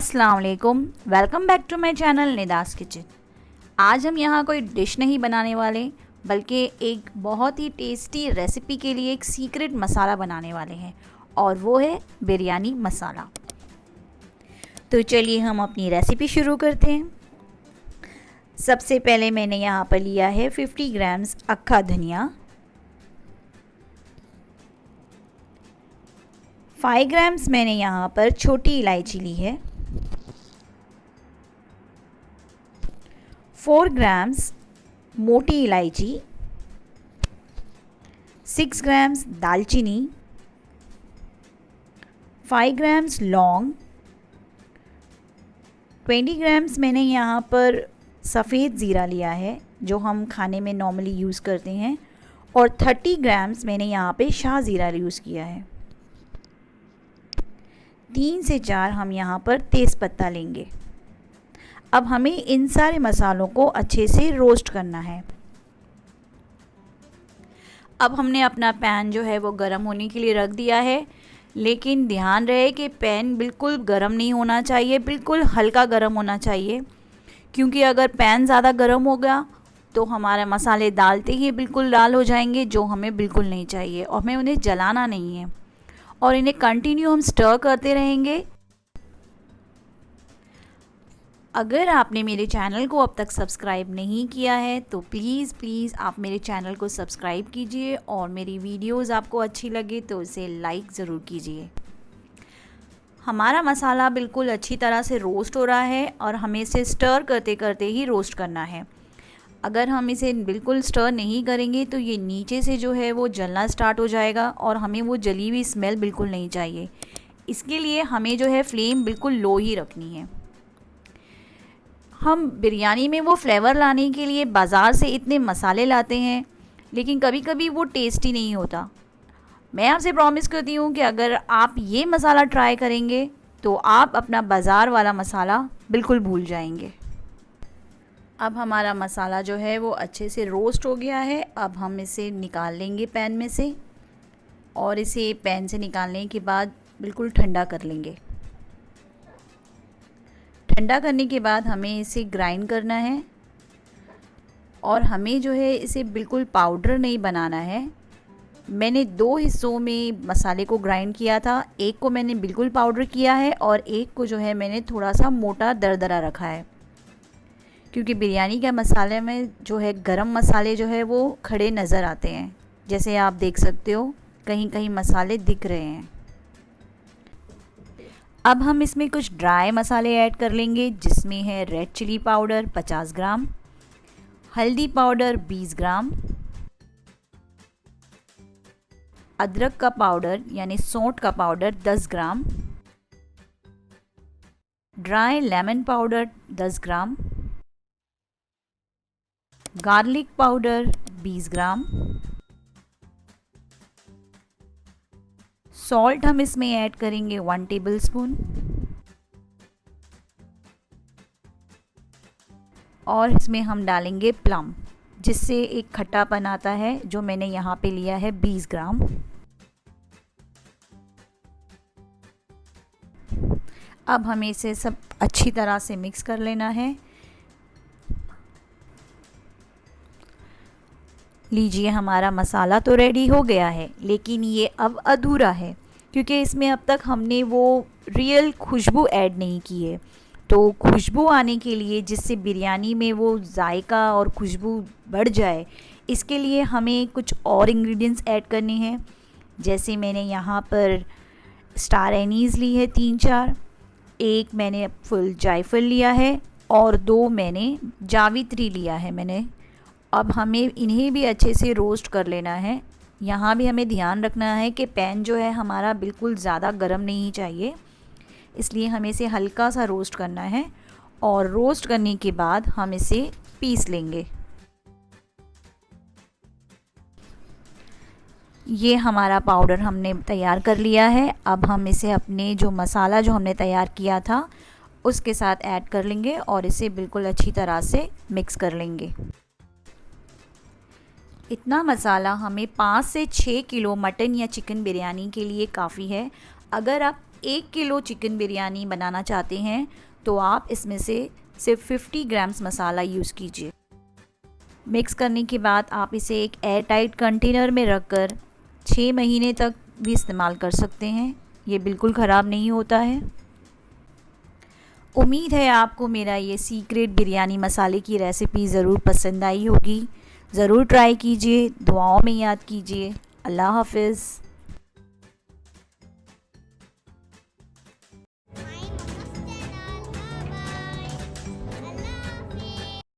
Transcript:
अस्सलाम वालेकुम, welcome back to my channel Nida's kitchen. आज हम यहाँ कोई डिश नहीं बनाने वाले, बल्कि एक बहुत ही टेस्टी रेसिपी के लिए एक सीक्रेट मसाला बनाने वाले हैं, और वो है बिरयानी मसाला। तो चलिए हम अपनी रेसिपी शुरू करते हैं। सबसे पहले मैंने यहाँ पर लिया है 50 ग्राम्स अक्खा धनिया, 5 ग्राम्स मैंने यहाँ पर छोटी इलायची ली है, 4 ग्राम्स मोटी इलायची, 6 ग्राम्स दालचीनी, 5 ग्राम्स लौंग, 20 ग्राम्स मैंने यहाँ पर सफ़ेद ज़ीरा लिया है जो हम खाने में नॉर्मली यूज़ करते हैं, और 30 ग्राम्स मैंने यहाँ पे शाह ज़ीरा यूज़ किया है। 3 से 4 हम यहाँ पर तेज़पत्ता लेंगे। अब हमें इन सारे मसालों को अच्छे से रोस्ट करना है। अब हमने अपना पैन जो है वो गर्म होने के लिए रख दिया है, लेकिन ध्यान रहे कि पैन बिल्कुल गर्म नहीं होना चाहिए, बिल्कुल हल्का गर्म होना चाहिए, क्योंकि अगर पैन ज़्यादा गर्म होगा तो हमारे मसाले डालते ही बिल्कुल लाल हो जाएंगे, जो हमें बिल्कुल नहीं चाहिए, और हमें उन्हें जलाना नहीं है, और इन्हें कंटिन्यू हम स्टर करते रहेंगे। अगर आपने मेरे चैनल को अब तक सब्सक्राइब नहीं किया है तो प्लीज़ आप मेरे चैनल को सब्सक्राइब कीजिए, और मेरी वीडियोस आपको अच्छी लगे तो इसे लाइक ज़रूर कीजिए। हमारा मसाला बिल्कुल अच्छी तरह से रोस्ट हो रहा है, और हमें इसे स्टर करते करते ही रोस्ट करना है। अगर हम इसे बिल्कुल स्टर नहीं करेंगे तो ये नीचे से जो है वो जलना स्टार्ट हो जाएगा, और हमें वो जली हुई स्मेल बिल्कुल नहीं चाहिए। इसके लिए हमें जो है फ्लेम बिल्कुल लो ही रखनी है। हम बिरयानी में वो फ्लेवर लाने के लिए बाज़ार से इतने मसाले लाते हैं, लेकिन कभी कभी वो टेस्टी नहीं होता। मैं आपसे प्रॉमिस करती हूँ कि अगर आप ये मसाला ट्राई करेंगे तो आप अपना बाज़ार वाला मसाला बिल्कुल भूल जाएंगे। अब हमारा मसाला जो है वो अच्छे से रोस्ट हो गया है। अब हम इसे निकाल लेंगे पैन में से, और इसे पैन से निकालने के बाद बिल्कुल ठंडा कर लेंगे। ठंडा करने के बाद हमें इसे ग्राइंड करना है, और हमें जो है इसे बिल्कुल पाउडर नहीं बनाना है। मैंने 2 हिस्सों में मसाले को ग्राइंड किया था, एक को मैंने बिल्कुल पाउडर किया है और एक को जो है मैंने थोड़ा सा मोटा दरदरा रखा है, क्योंकि बिरयानी के मसाले में जो है गरम मसाले जो है वो खड़े नज़र आते हैं। जैसे आप देख सकते हो कहीं कहीं मसाले दिख रहे हैं। अब हम इसमें कुछ ड्राई मसाले ऐड कर लेंगे, जिसमें है रेड चिली पाउडर 50 ग्राम, हल्दी पाउडर 20 ग्राम, अदरक का पाउडर यानी सौंठ का पाउडर 10 ग्राम, ड्राई लेमन पाउडर 10 ग्राम, गार्लिक पाउडर 20 ग्राम, सॉल्ट हम इसमें ऐड करेंगे 1 टेबलस्पून, और इसमें हम डालेंगे प्लम, जिससे एक खट्टापन आता है, जो मैंने यहाँ पे लिया है 20 ग्राम। अब हमें इसे सब अच्छी तरह से मिक्स कर लेना है। लीजिए, हमारा मसाला तो रेडी हो गया है, लेकिन ये अब अधूरा है, क्योंकि इसमें अब तक हमने वो रियल खुशबू ऐड नहीं की है। तो खुशबू आने के लिए, जिससे बिरयानी में वो जायका और खुशबू बढ़ जाए, इसके लिए हमें कुछ और इंग्रेडिएंट्स ऐड करने हैं। जैसे मैंने यहाँ पर स्टार एनीज़ ली है 3-4, एक मैंने फुल जायफल लिया है, और 2 मैंने जावित्री लिया है मैंने। अब हमें इन्हें भी अच्छे से रोस्ट कर लेना है। यहाँ भी हमें ध्यान रखना है कि पैन जो है हमारा बिल्कुल ज़्यादा गर्म नहीं चाहिए, इसलिए हमें इसे हल्का सा रोस्ट करना है, और रोस्ट करने के बाद हम इसे पीस लेंगे। ये हमारा पाउडर हमने तैयार कर लिया है। अब हम इसे अपने जो मसाला जो हमने तैयार किया था उसके साथ ऐड कर लेंगे, और इसे बिल्कुल अच्छी तरह से मिक्स कर लेंगे। इतना मसाला हमें 5 से 6 किलो मटन या चिकन बिरयानी के लिए काफ़ी है। अगर आप 1 किलो चिकन बिरयानी बनाना चाहते हैं तो आप इसमें से सिर्फ 50 ग्राम्स मसाला यूज़ कीजिए। मिक्स करने के बाद आप इसे एक एयर टाइट कंटेनर में रखकर 6 महीने तक भी इस्तेमाल कर सकते हैं। ये बिल्कुल ख़राब नहीं होता है। उम्मीद है आपको मेरा ये सीक्रेट बिरयानी मसाले की रेसिपी ज़रूर पसंद आई होगी। ज़रूर ट्राई कीजिए, दुआओं में याद कीजिए। अल्लाह हाफ़िज़।